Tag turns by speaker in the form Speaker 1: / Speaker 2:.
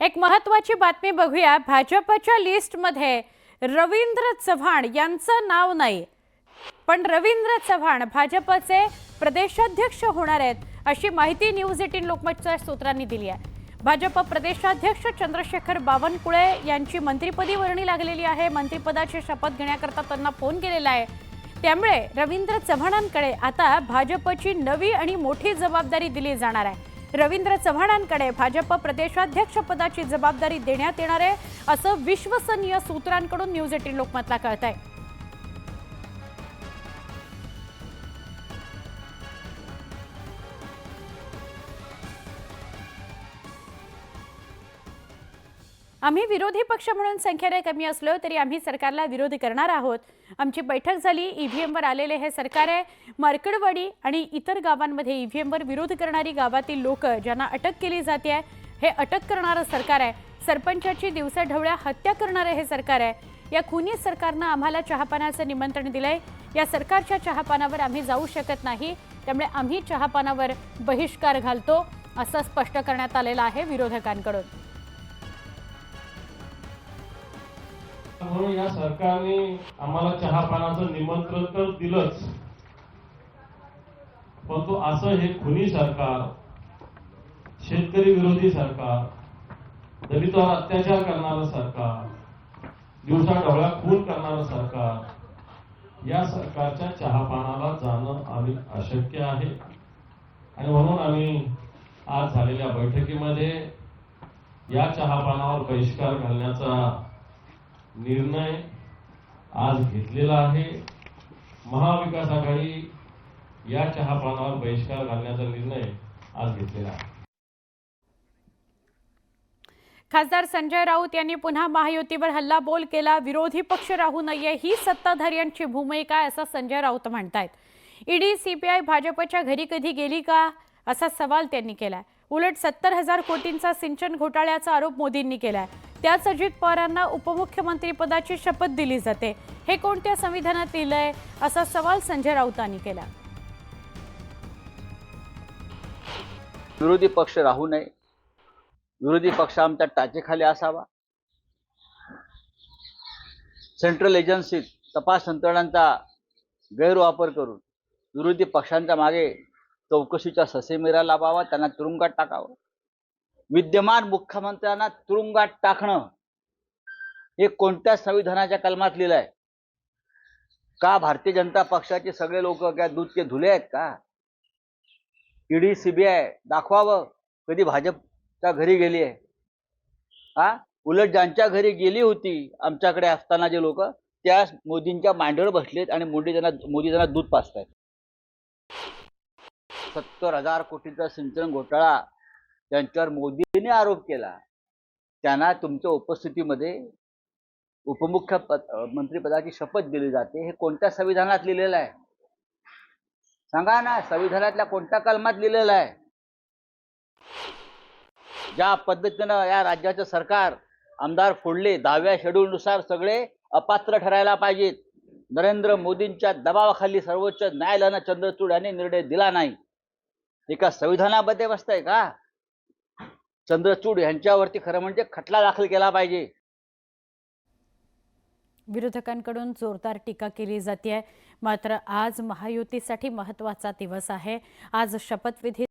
Speaker 1: एक महत्त्वाची बातमी बघूया। भाजपच्या लिस्टमध्ये रवींद्र चव्हाण यांचं नाव नाही, पण रवींद्र चव्हाण भाजपचे प्रदेशाध्यक्ष होणार आहेत अशी माहिती न्यूज 18 लोकमतच्या सूत्रांनी दिली आहे। भाजप प्रदेशाध्यक्ष चंद्रशेखर बावनकुळे यांची मंत्रिपदी वर्णी लागलेली आहे। मंत्रिपदाची शपथ घेण्याकरता त्यांना फोन केलेला आहे। त्यामुळे रवींद्र चव्हाणांकडे आता भाजपची नवी आणि मोठी जबाबदारी दिली जाणार आहे। रवींद्र चव्हाणांकडे भाजप प्रदेशाध्यक्ष पदाची जबाबदारी देण्यात येणार आहे असं विश्वसनीय सूत्रांकडून न्यूज 18 लोकमतला कळतंय। आम्ही विरोधी पक्ष म्हणून संख्येने कमी असलो तरी आम्ही सरकारला विरोध करणार आहोत। आमची बैठक झाली। ईव्हीएमवर आलेले हे सरकार आहे। मार्कडवाडी आणि इतर गावांमध्ये ईव्हीएमवर विरोध करणारी गावातील लोक ज्यांना अटक केली जाते आहे, हे अटक करणारं सरकार आहे। सरपंचाची दिवसाढवळ्या हत्या करणारे हे सरकार आहे। या खुनी सरकारनं आम्हाला चहापानाचं निमंत्रण दिलंय। या सरकारच्या चहापानावर आम्ही जाऊ शकत नाही, त्यामुळे आम्ही चहापानावर बहिष्कार घालतो असं स्पष्ट करण्यात आलेलं आहे विरोधकांकडून।
Speaker 2: म्हणून या सरकारने आम्हाला चहापानाचं निमंत्रण तर दिलंच, परंतु असं हे खुनी सरकार, शेतकरी विरोधी सरकार, दलितांवर अत्याचार करणारं सरकार, दिवसाढवळ्या खून करणारं सरकार, या सरकारच्या चहापानाला जाणं आम्ही अशक्य आहे। आणि म्हणून आम्ही आज झालेल्या बैठकीमध्ये या चहापानावर बहिष्कार घालण्याचा निर्णय आज घेतलेला आहे। महाविकास आघाडी या चहापानावर बहिष्कार घालण्याचा निर्णय आज घेतलेला आहे।
Speaker 1: खासदार संजय राऊत यांनी पुन्हा महायुतीवर हल्लाबोल केला। विरोधी पक्ष राहू नये ही सत्ताधाऱ्यांची भूमिका आहे असं संजय राऊत म्हणतायत। ईडी सीबीआय भाजपच्या घरी कधी गेली का असा सवाल त्यांनी केलाय। उलट 70,000 कोटींचा सिंचन घोटाळ्याचा आरोप मोदींनी केलाय। त्याच अजित पवारांना उपमुख्यमंत्री पदाची शपथ दिली जाते, हे कोणत्या संविधानात लिहिलंय असा सवाल संजय राऊतांनी केला।
Speaker 3: विरोधी पक्ष राहू नये, विरोधी पक्ष आमच्या टाचेखाली असावा। सेंट्रल एजन्सी तपास यंत्रणांचा गैरवापर करून विरोधी पक्षांच्या मागे चौकशीचा ससेमिरा लावावा, त्यांना तुरुंगात टाकावं। विद्यमान मुख्यमंत्र्यांना तुरुंगात टाकणं हे कोणत्या संविधानाच्या कलमात लिहिलंय का? भारतीय जनता पक्षाचे सगळे लोक काय दूध के धुले आहेत का? ईडी सीबीआय दाखवावं कधी भाजपच्या घरी गेली आहे हा? उलट ज्यांच्या घरी गेली होती आमच्याकडे असताना जे लोक, त्या मोदींच्या मांडीवर बसलेत आणि मोदी त्यांना दूध पाजतायत। 70,000 कोटींचा सिंचन घोटाळा त्यांच्यावर मोदींनी आरोप केला, त्यांना तुमच्या उपस्थितीमध्ये मंत्रिपदाची शपथ दिली जाते, हे कोणत्या संविधानात लिहिलेलं आहे सांगा ना? संविधानातल्या कोणत्या कलमात लिहिलेलं आहे? ज्या पद्धतीनं या राज्याचं सरकार आमदार फोडले, 10व्या शेड्यूलनुसार सगळे अपात्र ठरायला पाहिजेत। नरेंद्र मोदींच्या दबावाखाली सर्वोच्च न्यायालयानं चंद्रचूड यांनी निर्णय दिला नाही, एका संविधानामध्ये बसतंय का? चंद्रचूड यांच्यावरती खरं म्हणजे खटला दाखल केला पाहिजे।
Speaker 1: विरोधकांकडून जोरदार टीका केली जाते। मात्र आज महायुतीसाठी महत्त्वाचा दिवस आहे। आज शपथविधी